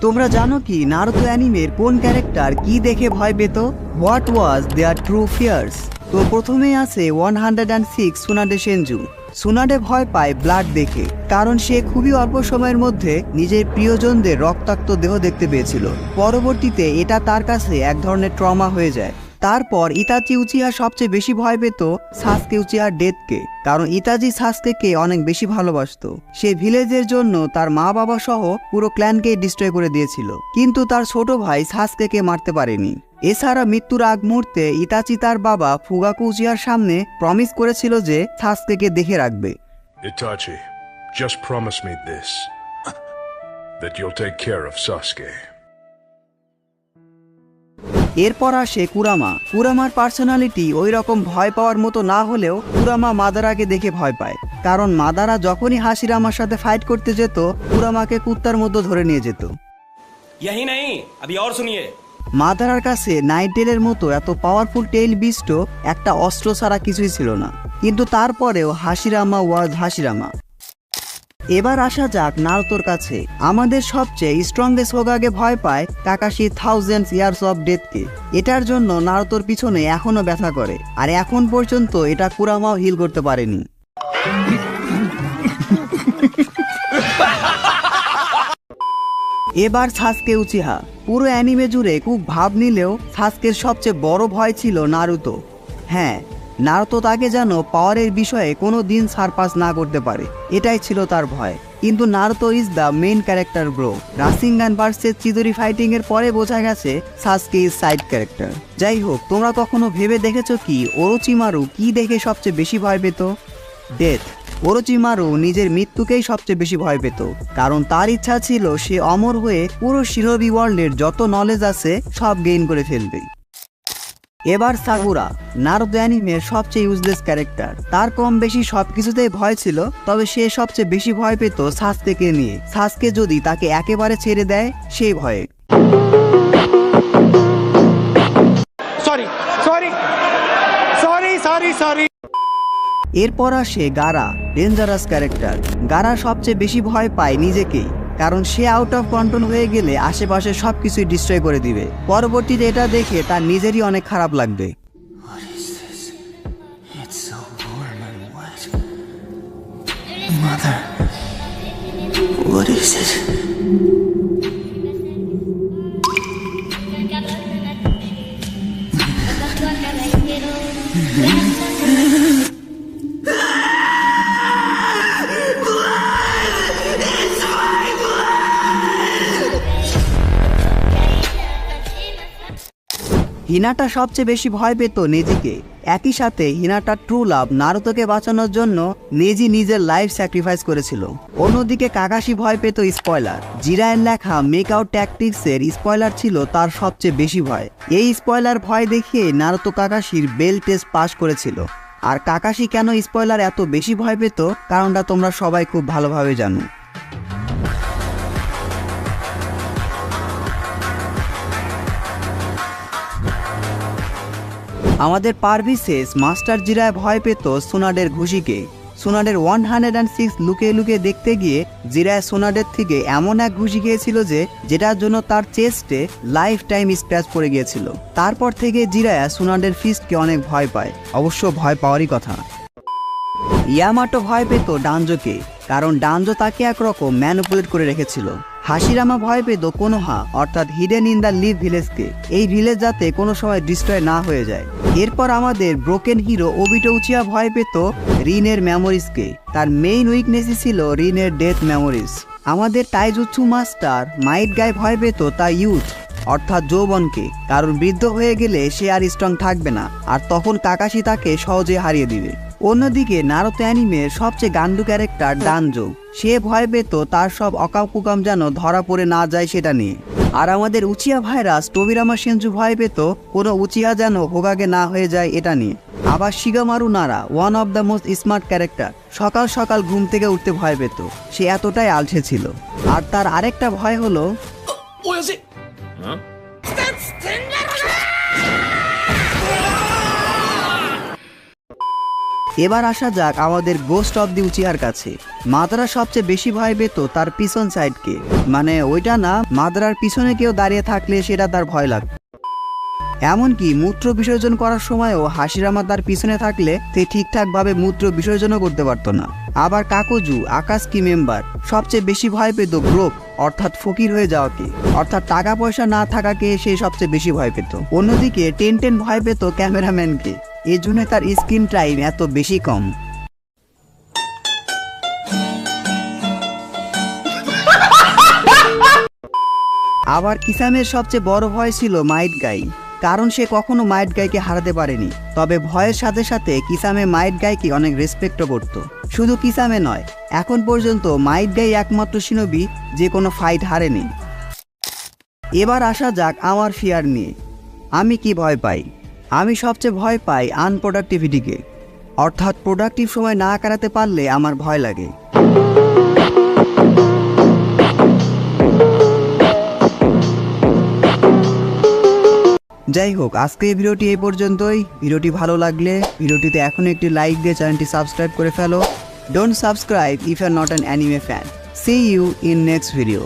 তোমরা জানো কি নারুতো অ্যানিমের কোন ক্যারেক্টার কি দেখে ভয় পেত? What was their true fears? তো প্রথমেই আছে 106 সুনাডে সেনজু। সুনাডে ভয় পায় ব্লাড দেখে, কারণ সে খুবই অল্প সময়ের মধ্যে নিজের প্রিয়জনদের রক্তাক্ত দেহ দেখতে পেয়েছিল। পরবর্তীতে এটা তার কাছে এক ধরনের ট্রমা হয়ে যায়। তারপর ইতাচি উচিহা সবচেয়ে বেশি ভয় পেত সাসকে উচিহার ডেথকে, কারণ ইতাচি সাসকেকে অনেক বেশি ভালোবাসতো। সে ভিলেজের জন্য তার মা বাবা সহ পুরো ক্ল্যানকে ডিস্ট্রয় করে দিয়েছিল, কিন্তু তার ছোট ভাই সাসকেকে মারতে পারেনি। এছাড়া মৃত্যুর আগ মুহূর্তে ইতাচি তার বাবা ফুগাকু উচিহার সামনে প্রমিস করেছিল যে সাসকেকে দেখে রাখবে। Itachi, just promise me this, that you'll take care of Sasuke. এরপর আসে কুরামা। কুরামার পার্সোনালিটি ওই রকম ভয় পাওয়ার মতো না হলেও কুরামা মাদারাকে দেখে ভয় পায়, কারণ মাদারা যখনই হাসিরামার সাথে ফাইট করতে যেত কুরামাকে কুত্তার মতো ধরে নিয়ে যেত। यही नहीं, अभी और सुनिए। মাদারার কাছে নাইট টেলের মতো এত পাওয়ারফুল টেইল বিস্টও একটা অস্ত্র ছাড়া কিছুই ছিল না, কিন্তু তারপরেও হাসিরামা ওয়াজ হাসিরামা। এবার আসা যাক নারুতোর কাছে। আমাদের সবচেয়ে স্ট্রংগেস্ট হোগাগে ভয় পায় কাকাশি থাউজেন্ডস ইয়ার্স অফ ডেথকে। এটার জন্য নারুতোর পিছনে এখনো ব্যথা করে, আর এখন পর্যন্ত এটা কুরামাও হিল করতে পারেনি। এবার সাসকে উচিহা। পুরো অ্যানিমে জুড়ে খুব ভাব নিলেও সাসকের সবচেয়ে বড় ভয় ছিল নারুতো। হ্যাঁ, নারুতো তাকে যেন পাওয়ারের বিষয়ে কোনো দিন সারপাস না করতে পারে, এটাই ছিল তার ভয়। কিন্তু Naruto is the main character bro. Rasengan versus Chidori fighting এর পরে বোঝা গেছে সাসকে ইজ সাইড ক্যারেক্টার। যাই হোক, তোমরা কখনো ভেবে দেখেছো কি ওরোচিমারু কি দেখে সবচেয়ে বেশি ভয় পেত? ডেথ। ওরোচিমারু নিজের মৃত্যুকেই সবচেয়ে বেশি ভয় পেত, কারণ তার ইচ্ছা ছিল সে অমর হয়ে পুরো শিরোবি ওয়ার্ল্ডের যত নলেজ আছে সব গেইন করে ফেলবে। এবার সাকুরা, নারুতো অ্যানিমের সবচেয়ে ইউজলেস ক্যারেক্টার। তার কম বেশি সবকিছুতেই ভয় ছিল, তবে সে সবচেয়ে বেশি ভয় পেত সাসকেকে নিয়ে। সাসকে যদি তাকে একেবারে ছেড়ে দেয় সেই ভয়ে। এরপর আসে গারা, ডেঞ্জারাস ক্যারেক্টার। গারা সবচেয়ে বেশি ভয় পায় নিজেকেই, কারণ সে আউট অফ কন্ট্রোল হয়ে গেলে আশেপাশে সবকিছুই ডিস্ট্রয় করে দিবে। পরবর্তীতে এটা দেখে তার নিজেরই অনেক খারাপ লাগবে। হিনাটা সবচেয়ে বেশি ভয় পেত নেজিকে। একই সাথে হিনাটার ট্রু লাভ নারুতোকে বাঁচানোর জন্য নেজি নিজের লাইফ স্যাক্রিফাইস করেছিল। অন্যদিকে কাকাশি ভয় পেত স্পয়লার। জিরায়ের লেখা মেক আউট ট্যাকটিক্সের স্পয়লার ছিল তার সবচেয়ে বেশি ভয়। এই স্পয়লার ভয় দেখিয়ে নারুতো কাকাশির বেল টেস্ট পাস করেছিল। আর কাকাশি কেন স্পয়লার এত বেশি ভয় পেত কারণটা তোমরা সবাই খুব ভালোভাবে জানো। আমাদের পারভিসেস মাস্টার জিরায় ভয় পেত সোনাডের ঘুষিকে। সোনাডের 106 লুকিয়ে লুকিয়ে দেখতে গিয়ে জিরায় সোনাডের থেকে এমন এক ঘুষি খেয়েছিল যেটার জন্য তার চেস্টে লাইফ টাইম স্ক্র্যাচ পড়ে গিয়েছিল। তারপর থেকে জিরায়া সোনাডের ফিস্টকে অনেক ভয় পায়, অবশ্য ভয় পাওয়ারই কথা। ইয়ামাটো ভয় পেত ডানজোকে, কারণ ডানজো তাকে একরকম ম্যানিপুলেট করে রেখেছিল। হাসিরামা ভয় পেত কোনোহা, অর্থাৎ হিডেন ইন দ্য লিভ ভিলেজকে। এই ভিলেজ যাতে কোনো সময় ডিস্ট্রয় না হয়ে যায়। এরপর আমাদের ব্রোকেন হিরো ওবিটো উচিহা ভয় পেত রিনের মেমোরিজকে। তার মেইন উইকনেসই ছিল রিনের ডেথ মেমোরিজ। আমাদের টাইজুৎসু মাস্টার মাইট গাই ভয় পেত তার ইউথ, অর্থাৎ যৌবনকে, কারণ বৃদ্ধ হয়ে গেলে সে আর স্ট্রং থাকবে না, আর তখন কাকাশি তাকে সহজে হারিয়ে দিবে। অন্যদিকে নারুতো অ্যানিমের সবচেয়ে গান্ডু ক্যারেক্টার ডানজো। সে ভয় পেত তার সব অকাম যেন ধরা পড়ে না যায় সেটা নিয়ে। আর আমাদের উচিহা ভাইরাস টোবিরামা সেনজু ভয় পেত কোনো উচিহা যেন হোগাগে না হয়ে যায় এটা নিয়ে। আবার শিগামারু নারা, one of the most smart character, সকাল সকাল ঘুম থেকে উঠতে ভয় পেত। সে এতটাই আলসে ছিল। আর তার আরেকটা ভয় হলো এবার আসা যাক আমাদের গোস্ট অফ দি উচিহার কাছে। মাদারা সবচেয়ে বেশি ভয় পেত তার পিছন সাইডকে, মানে ওইটা না, মাদারার পিছনে কেউ দাঁড়িয়ে থাকলে সেটা তার ভয় লাগত। এমনকি মূত্র বিসর্জন করার সময়ও হাসিরামা তার পিছনে থাকলে সে ঠিকঠাকভাবে মূত্র বিসর্জনও করতে পারত না। আবার কাকুজু আকাশ কি মেম্বার সবচেয়ে বেশি ভয় পেত ব্রোক অর্থাৎ ফকির হয়ে যাওয়াকে, অর্থাৎ টাকা পয়সা না থাকাকে সে সবচেয়ে বেশি ভয় পেত। অন্যদিকে টেন ভয় পেত ক্যামেরাম্যানকে, এর জন্য তার স্ক্রিন টাইম এত বেশি কম। আবার কিসামের সবচেয়ে বড় ভয় ছিল মাইট গাই, কারণ সে কখনো মাইট গাইকে হারাতে পারেনি। তবে ভয়ের সাথে সাথে কিসামে মাইট গাইকে অনেক রেসপেক্টও করত। শুধু কিসামে নয়, এখন পর্যন্ত মাইট গাই একমাত্র শিনোবি যে কোনো ফাইট হারেনি। এবার আসা যাক আমার ফিয়ার নিয়ে। আমি কি ভয় পাই? আমি সবচেয়ে ভয় পাই আনপ্রোডাক্টিভিটিকে, অর্থাৎ প্রোডাক্টিভ সময় না কাটাতে পারলে আমার ভয় লাগে। যাই হোক, আজকে এই ভিডিওটি এই পর্যন্তই। ভিডিওটি ভালো লাগলে ভিডিওটিতে এখন একটি লাইক দিয়ে চ্যানেলটি সাবস্ক্রাইব করে ফেলো। Don't subscribe if you are not an anime fan. See you in next video.